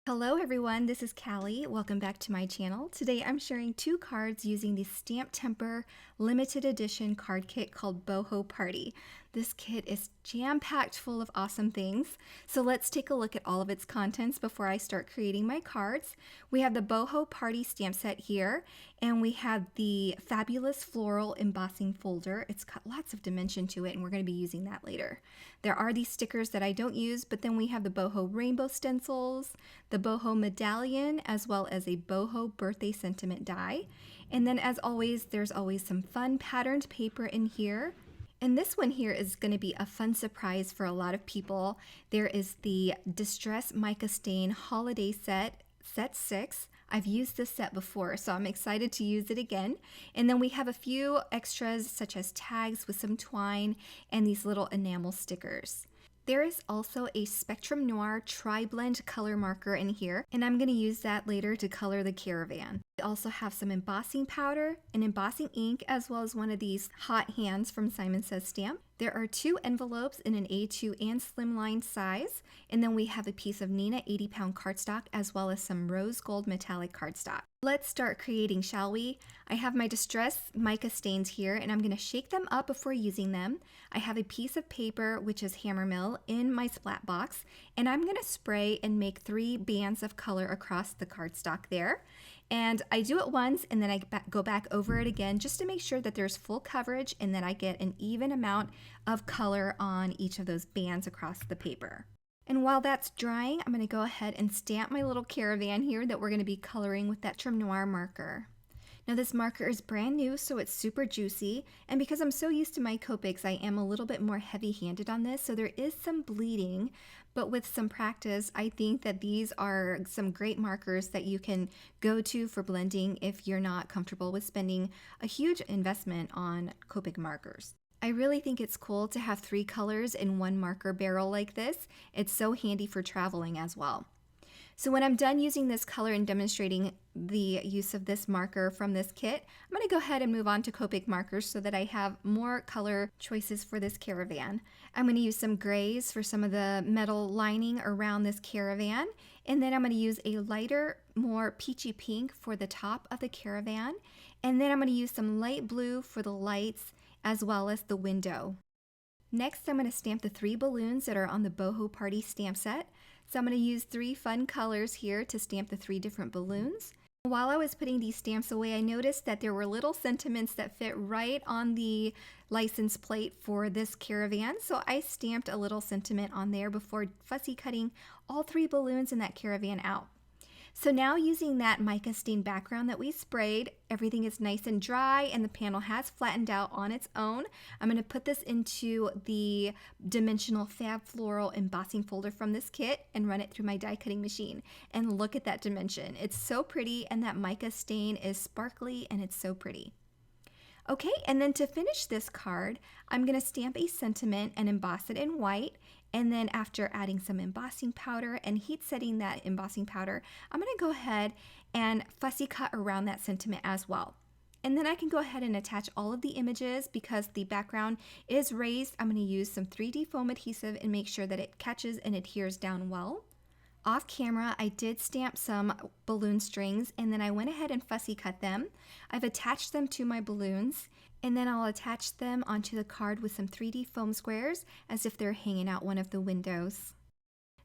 Hello everyone, this is Callie. Welcome back to my channel. Today I'm sharing two cards using the STAMPtember limited edition card kit called Boho Party. This kit is jam-packed full of awesome things, so let's take a look at all of its contents before I start creating my cards. We have the Boho Party stamp set here, and we have the fabulous floral embossing folder. It's got lots of dimension to it, and we're going to be using that later. There are these stickers that I don't use, but then we have the Boho rainbow stencils, the Boho medallion, as well as a Boho birthday sentiment die. And then as always, there's always some fun patterned paper in here. And this one here is going to be a fun surprise for a lot of people. There is the Distress Mica Stain Holiday Set, Set 6. I've used this set before, so I'm excited to use it again. And then we have a few extras such as tags with some twine and these little enamel stickers. There is also a Spectrum Noir Tri-Blend color marker in here, and I'm going to use that later to color the caravan. We also have some embossing powder, an embossing ink, as well as one of these hot hands from Simon Says Stamp. There are two envelopes in an A2 and slimline size, and then we have a piece of Neenah 80-pound cardstock as well as some rose gold metallic cardstock. Let's start creating, shall we? I have my Distress mica stains here, and I'm going to shake them up before using them. I have a piece of paper, which is hammer mill, in my splat box, and I'm going to spray and make 3 bands of color across the cardstock there. And I do it once, and then I go back over it again just to make sure that there's full coverage and that I get an even amount of color on each of those bands across the paper. And while that's drying, I'm going to go ahead and stamp my little caravan here that we're going to be coloring with that Spectrum Noir marker. Now this marker is brand new, so it's super juicy, and because I'm so used to my Copics, I am a little bit more heavy-handed on this, so there is some bleeding, but with some practice, I think that these are some great markers that you can go to for blending if you're not comfortable with spending a huge investment on Copic markers. I really think it's cool to have 3 colors in one marker barrel like this. It's so handy for traveling as well. So when I'm done using this color and demonstrating the use of this marker from this kit, I'm going to go ahead and move on to Copic markers so that I have more color choices for this caravan. I'm going to use some grays for some of the metal lining around this caravan, and then I'm going to use a lighter, more peachy pink for the top of the caravan, and then I'm going to use some light blue for the lights as well as the window. Next, I'm going to stamp the 3 balloons that are on the Boho Party stamp set. So I'm going to use 3 fun colors here to stamp the 3 different balloons. While I was putting these stamps away, I noticed that there were little sentiments that fit right on the license plate for this caravan. So I stamped a little sentiment on there before fussy cutting all 3 balloons in that caravan out. So now using that mica stain background that we sprayed, everything is nice and dry and the panel has flattened out on its own. I'm going to put this into the dimensional Fab Floral embossing folder from this kit and run it through my die cutting machine. And look at that dimension. It's so pretty, and that mica stain is sparkly and it's so pretty. Okay, and then to finish this card, I'm going to stamp a sentiment and emboss it in white. And then after adding some embossing powder and heat setting that embossing powder, I'm going to go ahead and fussy cut around that sentiment as well. And then I can go ahead and attach all of the images because the background is raised. I'm going to use some 3D foam adhesive and make sure that it catches and adheres down well. Off camera, I did stamp some balloon strings, and then I went ahead and fussy cut them. I've attached them to my balloons, and then I'll attach them onto the card with some 3D foam squares as if they're hanging out one of the windows.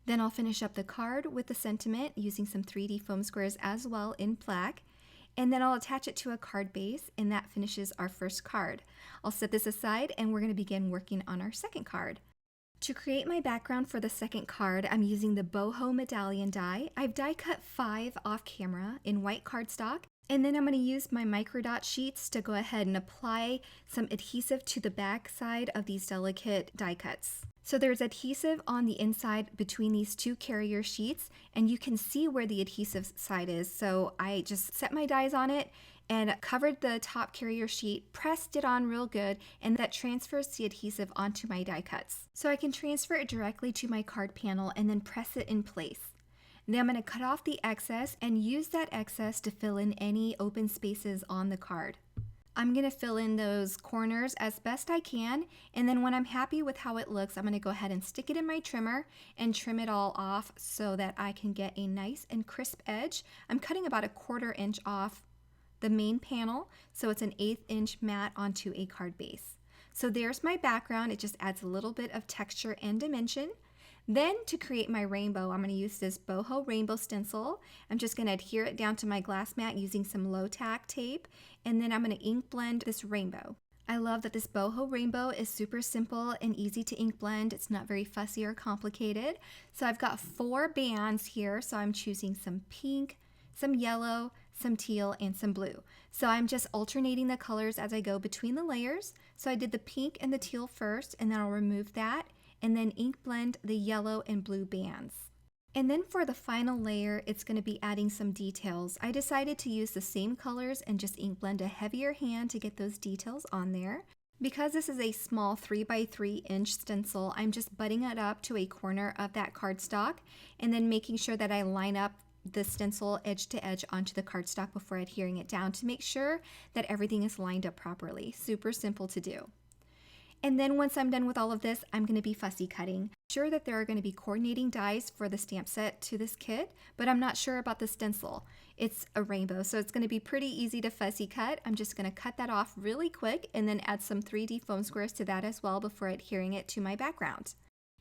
Then I'll finish up the card with the sentiment using some 3D foam squares as well in black, and then I'll attach it to a card base, and that finishes our first card. I'll set this aside, and we're going to begin working on our second card. To create my background for the second card, I'm using the Boho medallion die. I've die cut 5 off camera in white cardstock, and then I'm going to use my microdot sheets to go ahead and apply some adhesive to the back side of these delicate die cuts. So there's adhesive on the inside between these 2 carrier sheets, and you can see where the adhesive side is. So I just set my dies on it and covered the top carrier sheet, pressed it on real good, and that transfers the adhesive onto my die cuts. So I can transfer it directly to my card panel and then press it in place. Now I'm going to cut off the excess and use that excess to fill in any open spaces on the card. I'm going to fill in those corners as best I can, and then when I'm happy with how it looks, I'm going to go ahead and stick it in my trimmer and trim it all off so that I can get a nice and crisp edge. I'm cutting about a 1/4 inch off the main panel, so it's an 1/8 inch mat onto a card base. So there's my background. It just adds a little bit of texture and dimension. Then to create my rainbow, I'm going to use this Boho rainbow stencil. I'm just going to adhere it down to my glass mat using some low tack tape, and then I'm going to ink blend this rainbow. I love that this Boho rainbow is super simple and easy to ink blend. It's not very fussy or complicated. So I've got 4 bands here, so I'm choosing some pink, some yellow, some teal, and some blue. So I'm just alternating the colors as I go between the layers. So I did the pink and the teal first, and then I'll remove that and then ink blend the yellow and blue bands. And then for the final layer, it's going to be adding some details. I decided to use the same colors and just ink blend a heavier hand to get those details on there. Because this is a small 3x3 inch stencil, I'm just butting it up to a corner of that cardstock and then making sure that I line up the stencil edge to edge onto the cardstock before adhering it down to make sure that everything is lined up properly. Super simple to do. And then once I'm done with all of this, I'm going to be fussy cutting. Sure that there are going to be coordinating dies for the stamp set to this kit, but I'm not sure about the stencil. It's a rainbow, so it's going to be pretty easy to fussy cut. I'm just going to cut that off really quick and then add some 3D foam squares to that as well before adhering it to my background.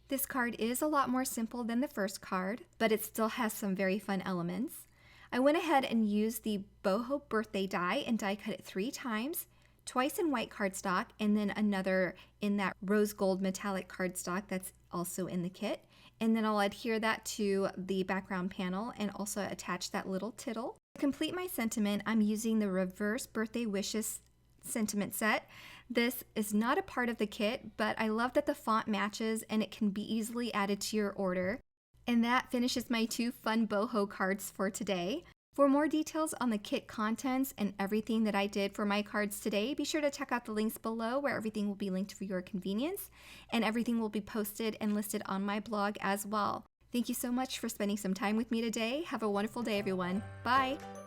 This card is a lot more simple than the first card, but it still has some very fun elements. I went ahead and used the Boho birthday die and die cut it 3 times. Twice in white cardstock and then another in that rose gold metallic cardstock that's also in the kit. And then I'll adhere that to the background panel and also attach that little tittle. To complete my sentiment, I'm using the reverse birthday wishes sentiment set. This is not a part of the kit, but I love that the font matches and it can be easily added to your order. And that finishes my 2 fun boho cards for today. For more details on the kit contents and everything that I did for my cards today, be sure to check out the links below where everything will be linked for your convenience, and everything will be posted and listed on my blog as well. Thank you so much for spending some time with me today. Have a wonderful day, everyone. Bye!